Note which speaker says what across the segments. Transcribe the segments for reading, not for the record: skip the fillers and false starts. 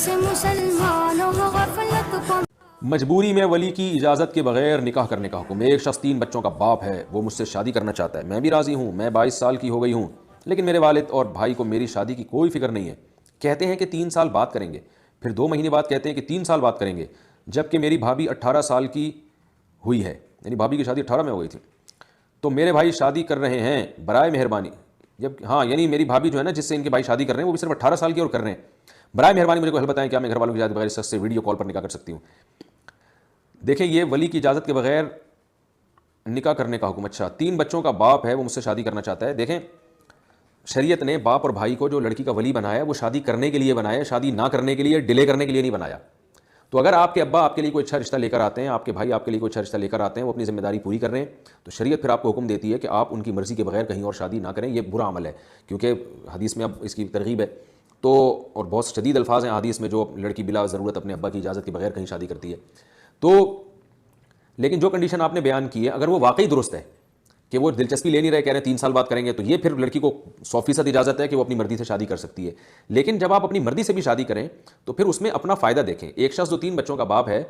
Speaker 1: جیسے مسلمانوں غفلت کو
Speaker 2: مجبوری میں ولی کی اجازت کے بغیر نکاح کرنے کا حکم۔ ایک شخص 3 بچوں کا باپ ہے، وہ مجھ سے شادی کرنا چاہتا ہے، میں بھی راضی ہوں، میں 22 سال کی ہو گئی ہوں، لیکن میرے والد اور بھائی کو میری شادی کی کوئی فکر نہیں ہے۔ کہتے ہیں کہ 3 سال بعد کریں گے، پھر 2 مہینے بعد کہتے ہیں کہ 3 سال بعد کریں گے، جبکہ میری بھابھی 18 سال کی ہوئی ہے، یعنی بھابھی کی شادی 18 میں ہو گئی تھی۔ تو میرے بھائی شادی کر رہے ہیں، برائے مہربانی یعنی میری بھابھی جو ہے نا، جس سے ان کے بھائی شادی کر رہے ہیں، وہ بھی صرف 18 سال کی اور کر رہے ہیں۔ برائے مہربانی مجھے کوئی حل بتائیں، کیا میں گھر والوں کی اجازت بغیر اس شخص سے ویڈیو کال پر نکاح کر سکتی ہوں؟ دیکھیں، یہ ولی کی اجازت کے بغیر نکاح کرنے کا حکم۔ اچھا، 3 بچوں کا باپ ہے، وہ مجھ سے شادی کرنا چاہتا ہے۔ دیکھیں، شریعت نے باپ اور بھائی کو جو لڑکی کا ولی بنایا ہے، وہ شادی کرنے کے لیے بنایا ہے، شادی نہ کرنے کے لیے، ڈیلے کرنے کے لیے نہیں بنایا۔ تو اگر آپ کے ابا آپ کے لیے کوئی اچھا رشتہ لے کر آتے ہیں، آپ کے بھائی آپ کے لیے کوئی اچھا رشتہ لے کر آتے ہیں، وہ اپنی ذمہ داری پوری کر رہے ہیں، تو شریعت پھر آپ کو حکم دیتی ہے کہ آپ ان کی مرضی کے بغیر کہیں اور شادی نہ کریں۔ یہ برا عمل ہے، کیونکہ حدیث میں اب اس کی ترغیب ہے تو، اور بہت شدید الفاظ ہیں حدیث میں، جو لڑکی بلا ضرورت اپنے ابا کی اجازت کے بغیر کہیں شادی کرتی ہے۔ تو لیکن جو کنڈیشن آپ نے بیان کی ہے، اگر وہ واقعی درست ہے کہ وہ دلچسپی لے نہیں رہے، کہہ رہے ہیں 3 سال بعد کریں گے، تو یہ پھر لڑکی کو 100% اجازت ہے کہ وہ اپنی مرضی سے شادی کر سکتی ہے۔ لیکن جب آپ اپنی مرضی سے بھی شادی کریں تو پھر اس میں اپنا فائدہ دیکھیں۔ ایک شخص جو 3 بچوں کا باپ ہے،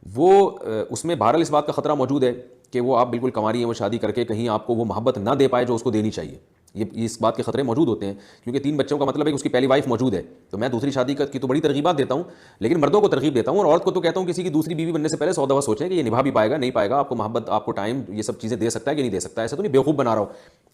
Speaker 2: وہ اس میں بہرحال اس بات کا خطرہ موجود ہے کہ وہ آپ بالکل کنواری ہیں، وہ شادی کر کے کہیں آپ کو وہ محبت نہ دے پائے جو اس کو دینی چاہیے۔ یہ اس بات کے خطرے موجود ہوتے ہیں، کیونکہ 3 بچوں کا مطلب ہے کہ اس کی پہلی وائف موجود ہے۔ تو میں دوسری شادی کی تو بڑی ترغیبات دیتا ہوں، لیکن مردوں کو ترغیب دیتا ہوں، اور عورت کو تو کہتا ہوں کسی کی دوسری بیوی بننے سے پہلے 100 دفعہ سوچیں کہ یہ نبھا بھی پائے گا نہیں پائے گا، آپ کو محبت، آپ کو ٹائم، یہ سب چیزیں دے سکتا ہے کہ نہیں دے سکتا ہے۔ ایسا تو نہیں بیوقوف بنا رہا ہو،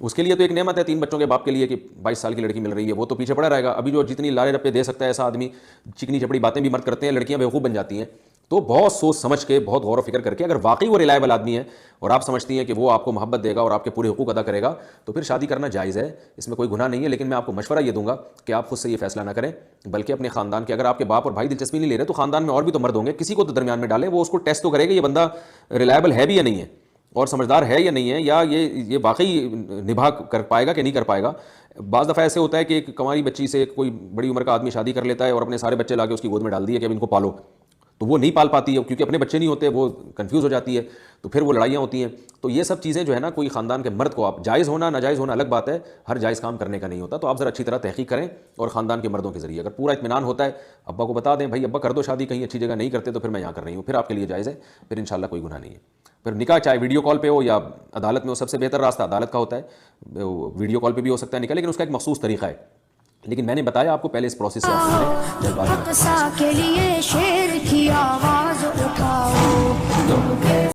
Speaker 2: اس کے لیے تو ایک نعمت ہے 3 بچوں کے باپ کے لیے کہ 22 سال کی لڑکی مل رہی ہے، وہ تو پیچھے پڑا رہے گا۔ ابھی جو جتنی لالے رپے دے سکتا ہے ایسا آدمی، چکنی چپڑی باتیں بھی مرد کرتے ہیں، لڑکیاں بیوقوف بن جاتی ہیں۔ تو بہت سوچ سمجھ کے، بہت غور و فکر کر کے، اگر واقعی وہ ریلائبل آدمی ہے اور آپ سمجھتی ہیں کہ وہ آپ کو محبت دے گا اور آپ کے پورے حقوق ادا کرے گا، تو پھر شادی کرنا جائز ہے، اس میں کوئی گناہ نہیں ہے۔ لیکن میں آپ کو مشورہ یہ دوں گا کہ آپ خود سے یہ فیصلہ نہ کریں، بلکہ اپنے خاندان کے، اگر آپ کے باپ اور بھائی دلچسپی نہیں لے رہے تو خاندان میں اور بھی تو مرد ہوں گے، کسی کو تو درمیان میں ڈالیں، وہ اس کو ٹیسٹ تو کرے کہ یہ بندہ ریلائبل ہے بھی یا نہیں ہے، اور سمجھدار ہے یا نہیں ہے، یا یہ واقعی نبھا کر پائے گا کہ نہیں کر پائے گا۔ بعض دفعہ ایسے ہوتا ہے کہ ایک کنواری بچی سے کوئی بڑی عمر کا آدمی شادی کر لیتا ہے اور اپنے سارے بچے لا کے اس کی گود میں ڈال دیے کہ اب ان کو پالو، تو وہ نہیں پال پاتی ہے کیونکہ اپنے بچے نہیں ہوتے، وہ کنفیوز ہو جاتی ہے، تو پھر وہ لڑائیاں ہوتی ہیں۔ تو یہ سب چیزیں جو ہے نا، کوئی خاندان کے مرد کو، آپ جائز ہونا ناجائز ہونا الگ بات ہے، ہر جائز کام کرنے کا نہیں ہوتا۔ تو آپ ذرا اچھی طرح تحقیق کریں، اور خاندان کے مردوں کے ذریعے اگر پورا اطمینان ہوتا ہے، ابا کو بتا دیں بھائی ابا کر دو شادی، کہیں اچھی جگہ نہیں کرتے تو پھر میں یہاں کر رہی ہوں، پھر آپ کے لیے جائز ہے، پھر انشاءاللہ کوئی گناہ نہیں ہے۔ پھر نکاح چاہے ویڈیو کال پہ ہو یا عدالت میں ہو، سب سے بہتر راستہ عدالت کا ہوتا ہے، ویڈیو کال پہ بھی ہو سکتا ہے نکاح، لیکن اس کا ایک مخصوص طریقہ ہے۔ لیکن میں نے بتایا آپ کو پہلے اس پروسیس سے آپ گزریں، جلد بازی نہ کریں۔
Speaker 1: اقصی کے لیے شیر کی آواز اٹھاؤ۔